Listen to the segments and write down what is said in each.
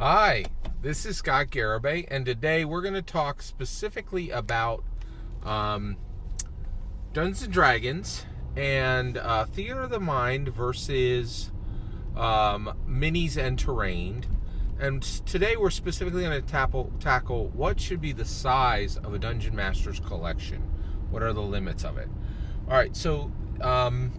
Hi, this is Scott Garibay, and today we're going to talk specifically about Dungeons and Dragons and Theater of the Mind versus minis and terrain. And today we're specifically going to tackle what should be the size of a Dungeon Master's collection. What are the limits of it? All right, so I'm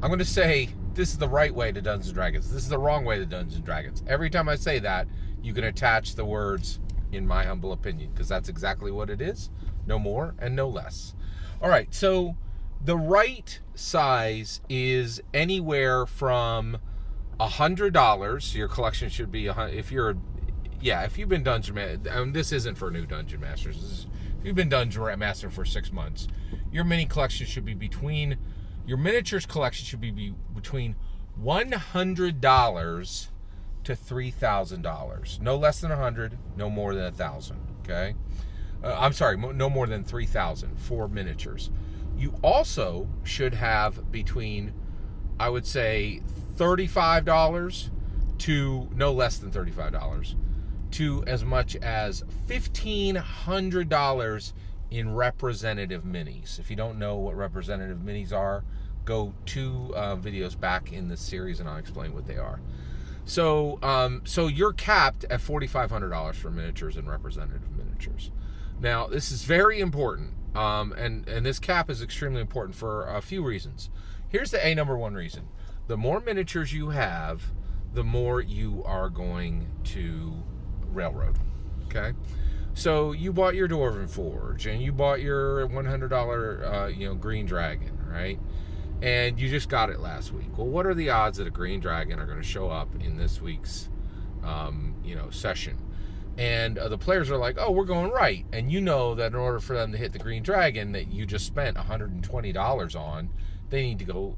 going to say this is the right way to Dungeons & Dragons. This is the wrong way to Dungeons & Dragons. Every time I say that, you can attach the words, in my humble opinion, because that's exactly what it is. No more and no less. All right, so the right size is anywhere from $100. Your collection should be if you've been Dungeon this isn't for new Dungeon Masters. If you've been Dungeon Master for 6 months, your mini collection should be your miniatures collection should be between $100 to $3,000. No less than $100, no more than $1,000. Okay, I'm sorry, no more than $3,000 for miniatures. You also should have between, I would say, $35 to no less than $35 to as much as $1,500 in representative minis. If you don't know what representative minis are, go 2 videos back in the series and I'll explain what they are. So you're capped at $4,500 for miniatures and representative miniatures. Now, this is very important, and this cap is extremely important for a few reasons. Here's the number one reason. The more miniatures you have, the more you are going to railroad, okay? So you bought your Dwarven Forge, and you bought your $100 green dragon, right? And you just got it last week. Well, what are the odds that a green dragon are going to show up in this week's session? And the players are like, oh, we're going right. And you know that in order for them to hit the green dragon that you just spent $120 on, they need to go,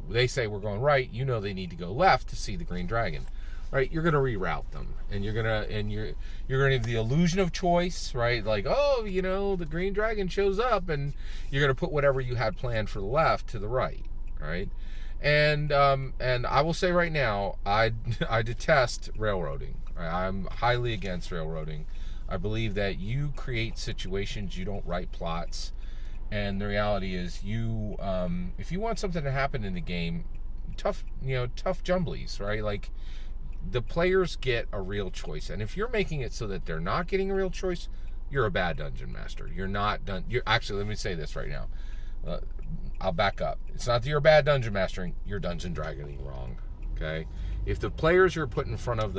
they say we're going right, they need to go left to see the green dragon. Right, you're gonna reroute them, and you're gonna have the illusion of choice, right? Like, oh, the green dragon shows up, and you're gonna put whatever you had planned for the left to the right, right? And I will say right now, I detest railroading. Right? I'm highly against railroading. I believe that you create situations, you don't write plots, and the reality is, if you want something to happen in the game, tough jumblies, right? Like, the players get a real choice, and if you're making it so that they're not getting a real choice, you're a bad dungeon master. You're not done. You're actually, let me say this right now. I'll back up. It's not that you're a bad dungeon mastering. You're dungeon dragoning wrong. Okay. If the players you're put in front of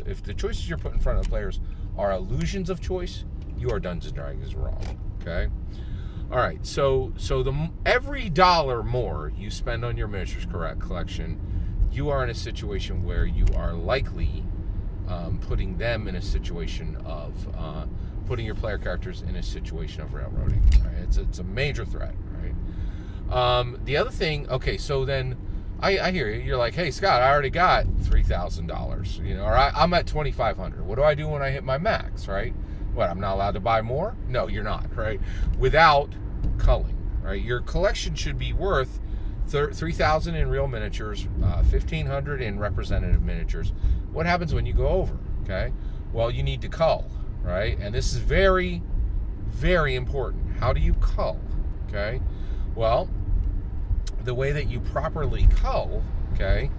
if the choices you're put in front of the players are illusions of choice, you are dungeon dragoning wrong. Okay. All right. So every dollar more you spend on your miniatures collection, you are in a situation where you are likely putting them in a situation of putting your player characters in a situation of railroading. Right? It's a major threat, right? The other thing, okay, so then I hear you. You're like, hey, Scott, I already got $3,000, or I'm at $2,500. What do I do when I hit my max, right? What, I'm not allowed to buy more? No, you're not, right? Without culling, right? Your collection should be worth $3,000 in real miniatures, $1,500 in representative miniatures. What happens when you go over? Okay, well, you need to cull, right? And this is very, very important. How do you cull? Okay, well, the way that you properly cull, okay,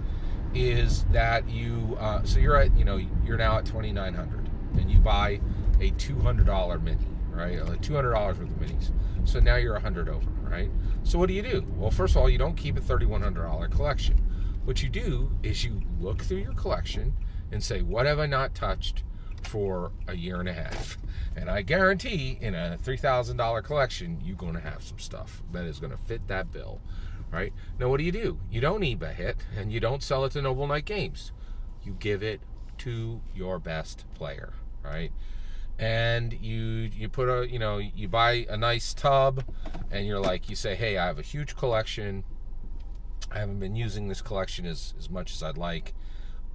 is that you so you're now at $2,900, and you buy a $200 mini, right? $200 worth of minis. So now you're $100 over, right? So what do? Well, first of all, you don't keep a $3,100 collection. What you do is you look through your collection and say, what have I not touched for a year and a half? And I guarantee in a $3,000 collection, you're going to have some stuff that is going to fit that bill, right? Now, what do? You don't eBay it, and you don't sell it to Noble Knight Games. You give it to your best player, right? And you put you buy a nice tub, and you say, hey, I have a huge collection. I haven't been using this collection as much as I'd like.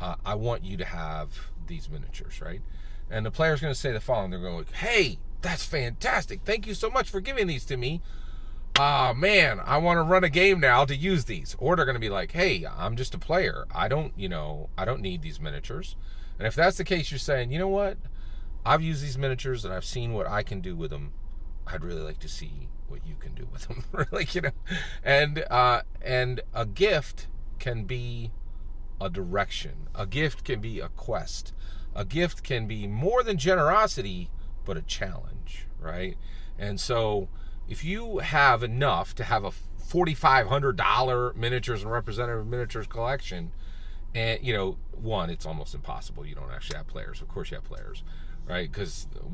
I want you to have these miniatures, right? And the player's going to say the following. They're going, hey, that's fantastic. Thank you so much for giving these to me. ah, man, I want to run a game now to use these. Or they're going to be like, hey, I'm just a player. I don't need these miniatures. And if that's the case, you're saying, you know what? I've used these miniatures and I've seen what I can do with them. I'd really like to see what you can do with them. Like, and a gift can be a direction. A gift can be a quest. A gift can be more than generosity, but a challenge, right? And so if you have enough to have a $4,500 miniatures and representative miniatures collection, and one, it's almost impossible. You don't actually have players. Of course you have players, right?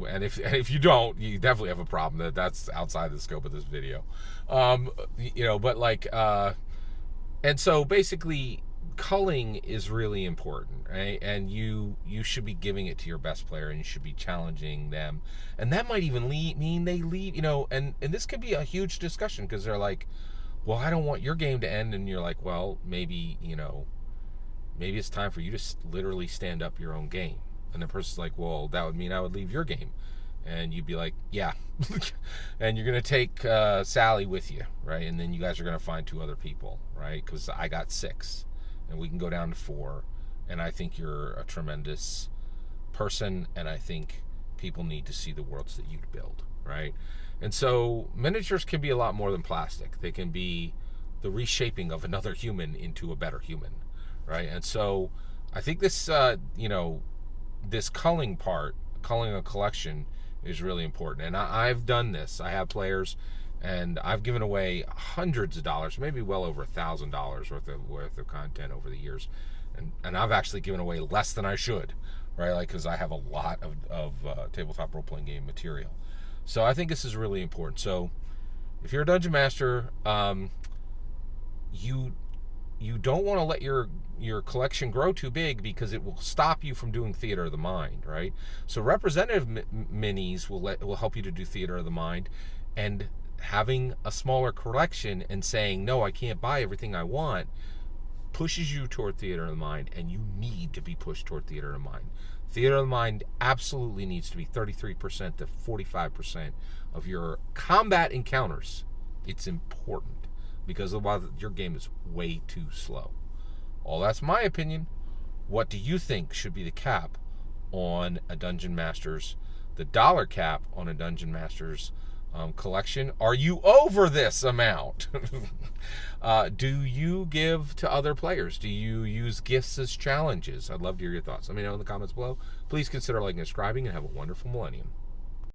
And if you don't, you definitely have a problem. That's outside the scope of this video. But like, and so basically, culling is really important, right? And you should be giving it to your best player, and you should be challenging them. And that might even mean they leave, and this could be a huge discussion, because they're like, well, I don't want your game to end. And you're like, well, maybe it's time for you to literally stand up your own game. And the person's like, well, that would mean I would leave your game. And you'd be like, yeah. And you're going to take Sally with you, right? And then you guys are going to find 2 other people, right? Because I got 6. And we can go down to 4. And I think you're a tremendous person. And I think people need to see the worlds that you build, right? And so miniatures can be a lot more than plastic. They can be the reshaping of another human into a better human, right? And so I think this, this culling a collection is really important. And I've done this. I have players, and I've given away hundreds of dollars, maybe well over $1,000 worth of content over the years. And I've actually given away less than I should, right? Like, because I have a lot of tabletop role-playing game material. So I think this is really important. So if you're a dungeon master, you don't want to let your collection grow too big, because it will stop you from doing theater of the mind, right? So representative minis will help you to do theater of the mind, and having a smaller collection and saying, no, I can't buy everything I want, pushes you toward theater of the mind, and you need to be pushed toward theater of the mind. Theater of the mind absolutely needs to be 33% to 45% of your combat encounters. It's important, because otherwise your game is way too slow. Well, that's my opinion. What do you think should be the cap on a Dungeon Master's, the dollar cap on a Dungeon Master's collection? Are you over this amount? Do you give to other players? Do you use gifts as challenges? I'd love to hear your thoughts. Let me know in the comments below. Please consider liking and subscribing, and have a wonderful millennium.